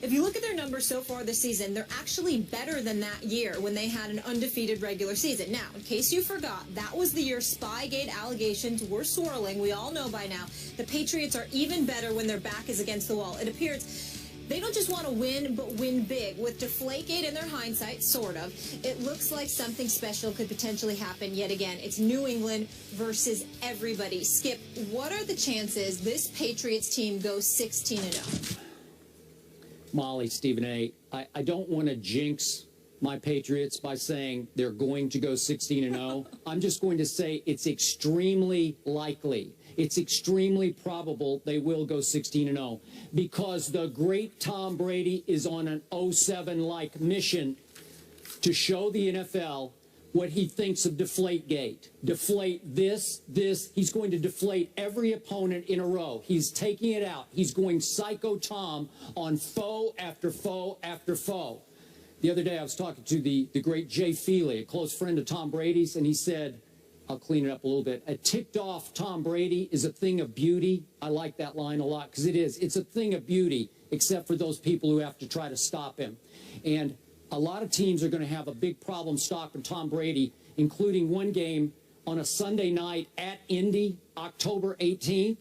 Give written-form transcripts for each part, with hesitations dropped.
if you look at their numbers so far this season, they're actually better than that year when they had an undefeated regular season. Now, in case you forgot, that was the year Spygate allegations were swirling. We all know by now the Patriots are even better when their back is against the wall. It appears they don't just want to win, but win big. With Deflategate in their hindsight, sort of, it looks like something special could potentially happen yet again. It's New England versus everybody. Skip, what are the chances this Patriots team goes 16-0? Molly, Stephen A., I don't want to jinx my Patriots by saying they're going to go 16-0. I'm just going to say it's extremely likely. It's extremely probable they will go 16-0 because the great Tom Brady is on an 07-like mission to show the NFL what he thinks of Deflategate. Deflate this. He's going to deflate every opponent in a row. He's taking it out. He's going psycho Tom on foe after foe after foe. The other day I was talking to the great Jay Feely, a close friend of Tom Brady's, and he said, I'll clean it up a little bit. A ticked-off Tom Brady is a thing of beauty. I like that line a lot because it is. It's a thing of beauty, except for those people who have to try to stop him. And a lot of teams are going to have a big problem stopping Tom Brady, including one game on a Sunday night at Indy, October 18th.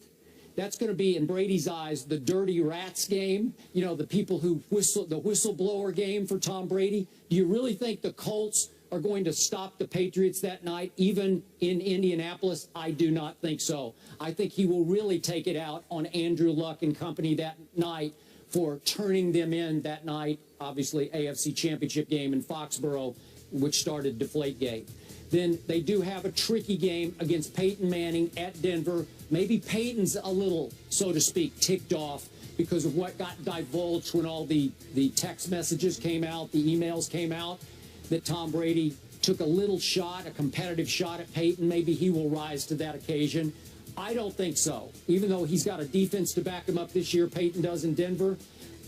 That's going to be, in Brady's eyes, the dirty rats game. You know, the people who whistle, the whistleblower game for Tom Brady. Do you really think the Colts are going to stop the Patriots that night, even in Indianapolis? I do not think so. I think he will really take it out on Andrew Luck and company that night for turning them in that night. Obviously, AFC Championship game in Foxborough, which started Deflategate. Then they do have a tricky game against Peyton Manning at Denver. Maybe Peyton's a little, so to speak, ticked off because of what got divulged when all the text messages came out, the emails came out, that Tom Brady took a little shot, a competitive shot at Peyton. Maybe he will rise to that occasion. I don't think so. Even though he's got a defense to back him up this year, Peyton does in Denver,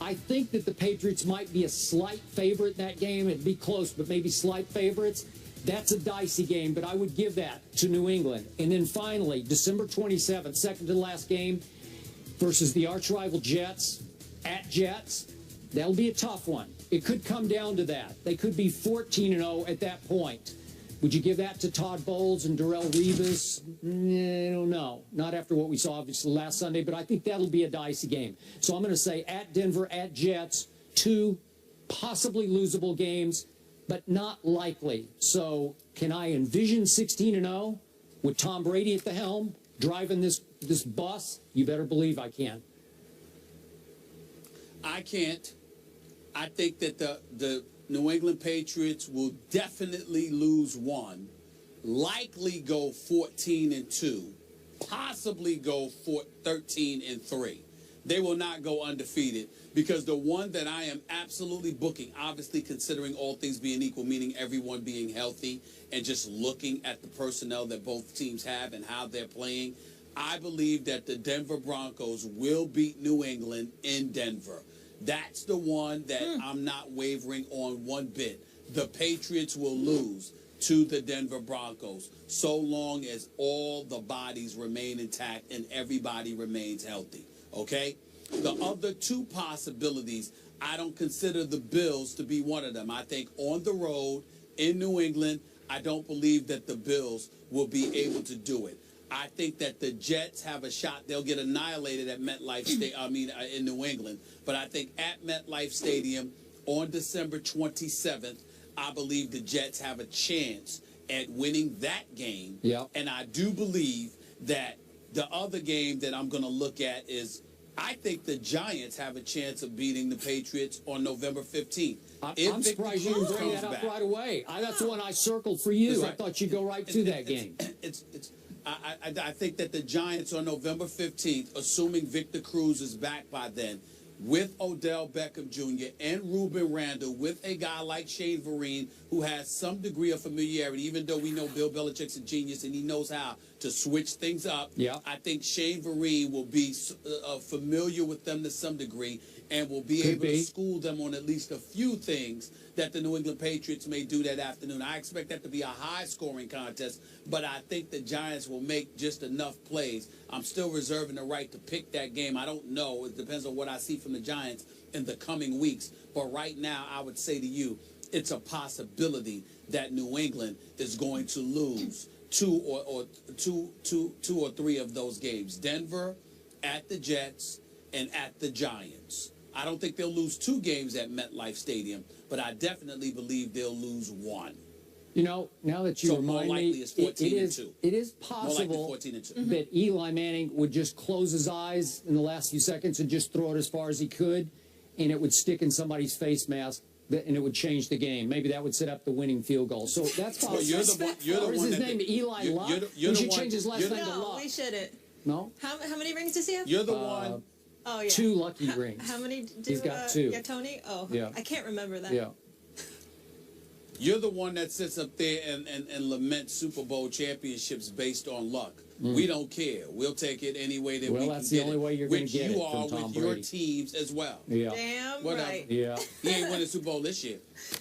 I think that the Patriots might be a slight favorite in that game. It'd be close, but maybe slight favorites. That's a dicey game, but I would give that to New England. And then finally, December 27th, second to last game, versus the arch-rival Jets at Jets. That'll be a tough one. It could come down to that. They could be 14-0 at that point. Would you give that to Todd Bowles and Darrelle Revis? I don't know. Not after what we saw, obviously, last Sunday, but I think that'll be a dicey game. So I'm going to say at Denver, at Jets, two possibly losable games, but not likely. So can I envision 16-0 with Tom Brady at the helm, driving this bus? You better believe I can. I can't. I think that the New England Patriots will definitely lose one, likely go 14-2, possibly go 13-3. They will not go undefeated because the one that I am absolutely booking, obviously considering all things being equal, meaning everyone being healthy and just looking at the personnel that both teams have and how they're playing, I believe that the Denver Broncos will beat New England in Denver. That's the one that I'm not wavering on one bit. The Patriots will lose to the Denver Broncos so long as all the bodies remain intact and everybody remains healthy, okay? The other two possibilities, I don't consider the Bills to be one of them. I think on the road in New England, I don't believe that the Bills will be able to do it. I think that the Jets have a shot. They'll get annihilated at MetLife Stadium, in New England. But I think at MetLife Stadium on December 27th, I believe the Jets have a chance at winning that game. Yep. And I do believe that the other game that I'm going to look at is I think the Giants have a chance of beating the Patriots on November 15th. I'm surprised you didn't bring that up right away. That's the one I circled for you. Right. I thought you'd go right to that game. I think that the Giants on November 15th, assuming Victor Cruz is back by then, with Odell Beckham Jr. and Ruben Randle, with a guy like Shane Vereen, who has some degree of familiarity, even though we know Bill Belichick's a genius and he knows how to switch things up. Yeah. I think Shane Vereen will be familiar with them to some degree and will be able to school them on at least a few things that the New England Patriots may do that afternoon. I expect that to be a high-scoring contest, but I think the Giants will make just enough plays. I'm still reserving the right to pick that game. I don't know. It depends on what I see from the Giants in the coming weeks. But right now, I would say to you, it's a possibility that New England is going to lose two or three of those games. Denver, at the Jets, and at the Giants. I don't think they'll lose 2 games at MetLife Stadium, but I definitely believe they'll lose 1. You know, now that you remind me, it is possible 14-2. that Eli Manning would just close his eyes in the last few seconds and just throw it as far as he could, and it would stick in somebody's face mask, and it would change the game. Maybe that would set up the winning field goal. So that's possible. Well, you're the or is one his name Eli Luck? We should change his last name to No, Luck. we shouldn't. No? How many rings does he have? You're the one. Oh, yeah. 2 lucky rings. How many do He's got 2. Yeah, Tony? Oh, yeah. I can't remember that. Yeah. You're the one that sits up there and laments Super Bowl championships based on luck. We don't care. We'll take it any way that we can get it. Well, that's the only way you're going to get it Which you are from Tom with Brady. your teams as well. Yeah. Damn Whatever. right. Yeah. He ain't winning Super Bowl this year.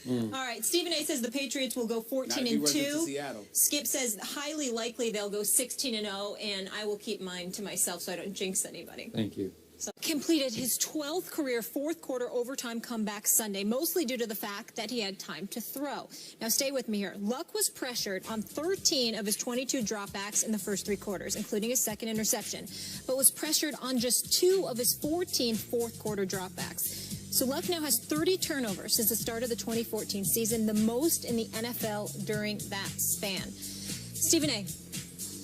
All right. Stephen A. says the Patriots will go Not if he runs into 14-2. Seattle. Skip says highly likely they'll go 16-0, and I will keep mine to myself so I don't jinx anybody. Thank you. So, completed his 12th career fourth-quarter overtime comeback Sunday, mostly due to the fact that he had time to throw. Now, stay with me here. Luck was pressured on 13 of his 22 dropbacks in the first 3 quarters, including his second interception, but was pressured on just 2 of his 14 fourth-quarter dropbacks. So Luck now has 30 turnovers since the start of the 2014 season, the most in the NFL during that span. Stephen A.,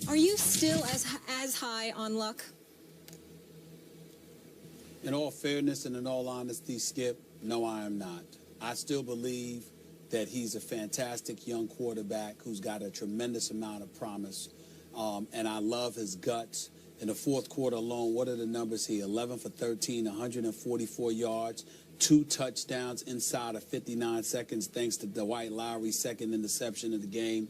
are you still as high on Luck? In all fairness and in all honesty, Skip, no, I am not. I still believe that he's a fantastic young quarterback who's got a tremendous amount of promise. And I love his guts. In the fourth quarter alone, what are the numbers here? 11 for 13, 144 yards, 2 touchdowns inside of 59 seconds, thanks to Dwight Lowry's second interception of the game.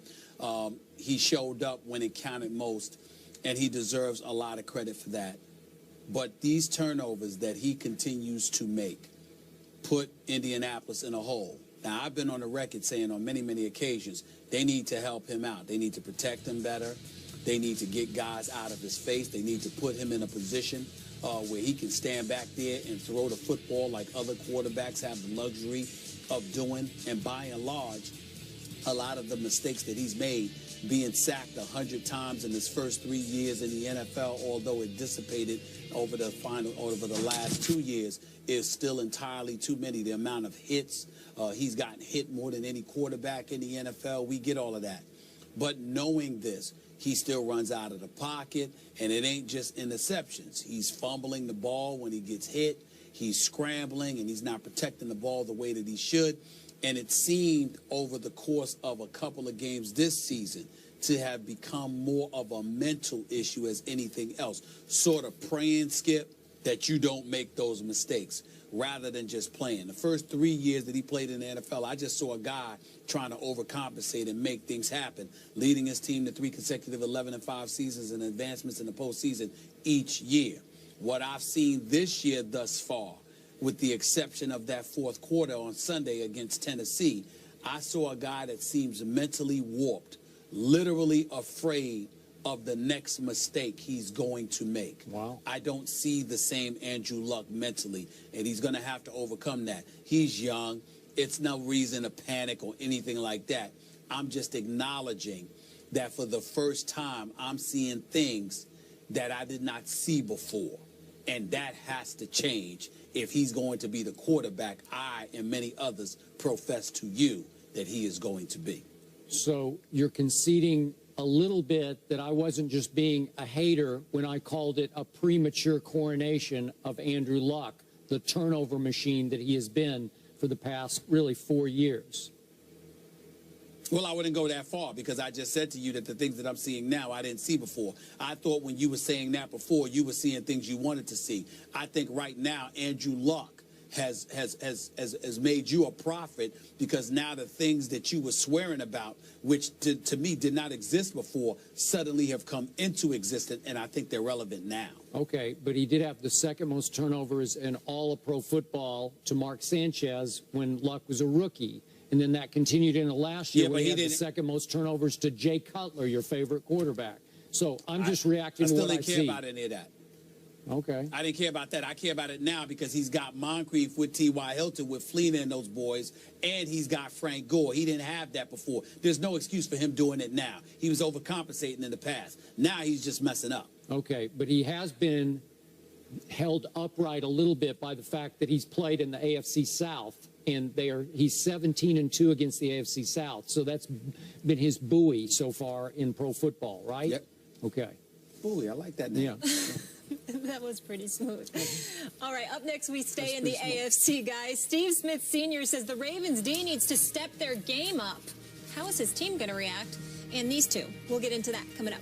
He showed up when it counted most, and he deserves a lot of credit for that. But these turnovers that he continues to make put Indianapolis in a hole. Now, I've been on the record saying on many, many occasions, they need to help him out. They need to protect him better. They need to get guys out of his face. They need to put him in a position where he can stand back there and throw the football like other quarterbacks have the luxury of doing. And by and large, a lot of the mistakes that he's made, being sacked 100 times in his first 3 years in the NFL, although it dissipated over the last 2 years, is still entirely too many. The amount of hits, he's gotten hit more than any quarterback in the NFL. We get all of that. But knowing this, he still runs out of the pocket, and it ain't just interceptions. He's fumbling the ball when he gets hit. He's scrambling, and he's not protecting the ball the way that he should. And it seemed over the course of a couple of games this season to have become more of a mental issue as anything else. Sort of praying, Skip, that you don't make those mistakes rather than just playing. The first 3 years that he played in the NFL, I just saw a guy trying to overcompensate and make things happen, leading his team to 3 consecutive 11-5 seasons and advancements in the postseason each year. What I've seen this year thus far, with the exception of that fourth quarter on Sunday against Tennessee, I saw a guy that seems mentally warped, literally afraid of the next mistake he's going to make. Wow. I don't see the same Andrew Luck mentally, and he's going to have to overcome that. He's young. It's no reason to panic or anything like that. I'm just acknowledging that for the first time, I'm seeing things that I did not see before, and that has to change if he's going to be the quarterback I and many others profess to you that he is going to be. So you're conceding a little bit that I wasn't just being a hater when I called it a premature coronation of Andrew Luck, the turnover machine that he has been for the past, really, 4 years. Well, I wouldn't go that far because I just said to you that the things that I'm seeing now I didn't see before. I thought when you were saying that before, you were seeing things you wanted to see. I think right now Andrew Luck has made you a prophet, because now the things that you were swearing about, which to me did not exist before, suddenly have come into existence, and I think they're relevant now. Okay, but he did have the second most turnovers in all of pro football to Mark Sanchez when Luck was a rookie. And then that continued into last year, where he had the second most turnovers to Jay Cutler, your favorite quarterback. So I'm just reacting to what I see. I still didn't care about any of that. Okay. I didn't care about that. I care about it now because he's got Moncrief with T.Y. Hilton, with Fleener and those boys, and he's got Frank Gore. He didn't have that before. There's no excuse for him doing it now. He was overcompensating in the past. Now he's just messing up. Okay, but he has been held upright a little bit by the fact that he's played in the AFC South, and he's 17-2 against the AFC South. So that's been his buoy so far in pro football, right? Yep. Okay. Buoy, I like that name. Yeah. That was pretty smooth. All right, up next we stay in the AFC, guys. Steve Smith Sr. says the Ravens' D needs to step their game up. How is his team going to react? And these two. We'll get into that coming up.